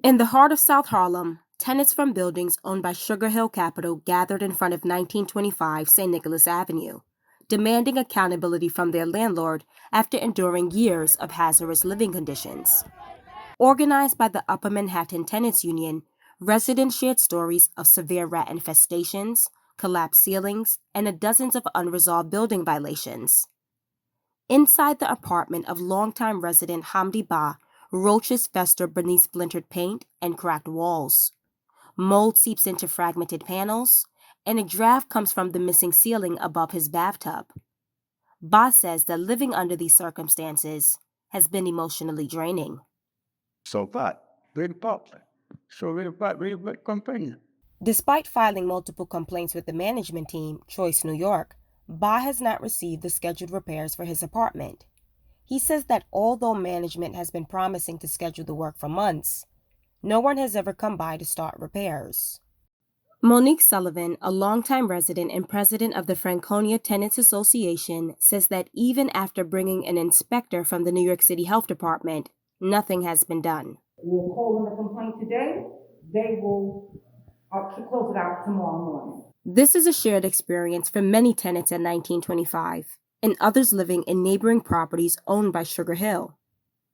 In the heart of South Harlem, tenants from buildings owned by Sugar Hill Capital gathered in front of 1925 St. Nicholas Avenue, demanding accountability from their landlord after enduring years of hazardous living conditions. Organized by the Upper Manhattan Tenants Union, residents shared stories of severe rat infestations, collapsed ceilings, and dozens of unresolved building violations. Inside the apartment of longtime resident Hamdi, roaches fester beneath splintered paint and cracked walls. Mold seeps into fragmented panels, and a draft comes from the missing ceiling above his bathtub. Ba says that living under these circumstances has been emotionally draining. Despite filing multiple complaints with the management team, Choice New York, Ba has not received the scheduled repairs for his apartment. He says that although management has been promising to schedule the work for months, no one has ever come by to start repairs. Monique Sullivan, a longtime resident and president of the Franconia Tenants Association, says that even after bringing an inspector from the New York City Health Department, nothing has been done. We'll call them a complaint today. They will close it out tomorrow morning. This is a shared experience for many tenants at 1925 and others living in neighboring properties owned by Sugar Hill.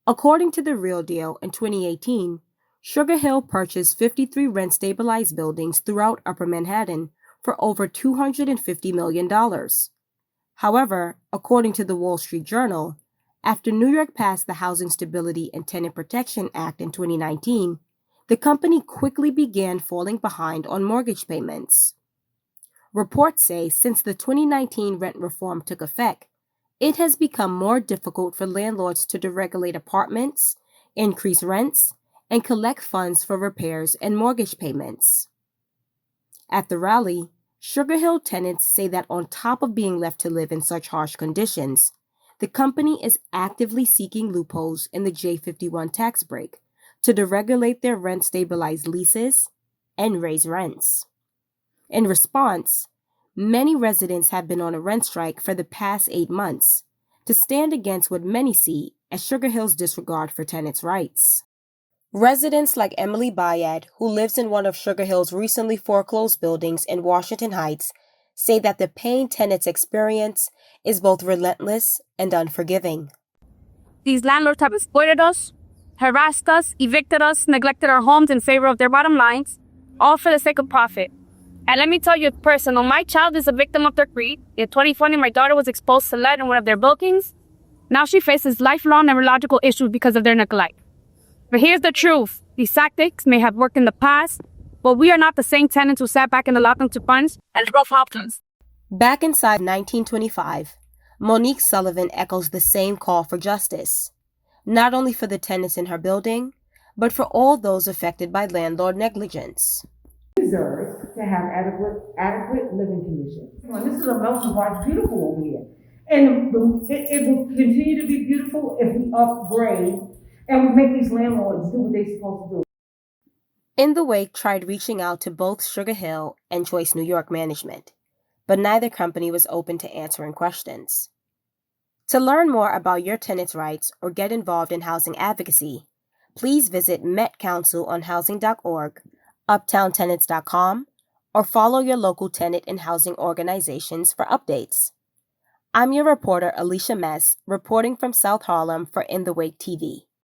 According to The Real Deal, in 2018, Sugar Hill purchased 53 rent-stabilized buildings throughout Upper Manhattan for over $250 million. However, according to the Wall Street Journal, after New York passed the Housing Stability and Tenant Protection Act in 2019, the company quickly began falling behind on mortgage payments. Reports say since the 2019 rent reform took effect, it has become more difficult for landlords to deregulate apartments, increase rents, and collect funds for repairs and mortgage payments. At the rally, Sugar Hill tenants say that on top of being left to live in such harsh conditions, the company is actively seeking loopholes in the J51 tax break to deregulate their rent-stabilized leases and raise rents. In response, many residents have been on a rent strike for the past 8 months to stand against what many see as Sugar Hill's disregard for tenants' rights. Residents like Emily Bayad, who lives in one of Sugar Hill's recently foreclosed buildings in Washington Heights, say that the pain tenants experience is both relentless and unforgiving. These landlords have exploited us, harassed us, evicted us, neglected our homes in favor of their bottom lines, all for the sake of profit. And let me tell you personal, my child is a victim of their greed. In 2020, my daughter was exposed to lead in one of their buildings. Now she faces lifelong neurological issues because of their neglect. But here's the truth. These tactics may have worked in the past, but we are not the same tenants who sat back in the lockdown to punch and rough options. Back inside 1925, Monique Sullivan echoes the same call for justice, not only for the tenants in her building, but for all those affected by landlord negligence. Deserve to have adequate living conditions. Well, this is a melting pot. It's beautiful over here. And it will continue to be beautiful if we upgrade and we make these landlords do what they're supposed to do. In the Wake tried reaching out to both Sugar Hill and Choice New York management, but neither company was open to answering questions. To learn more about your tenants' rights or get involved in housing advocacy, please visit metcouncilonhousing.org, uptowntenants.com, or follow your local tenant and housing organizations for updates. I'm your reporter, Alicia Mess, reporting from South Harlem for In the Wake TV.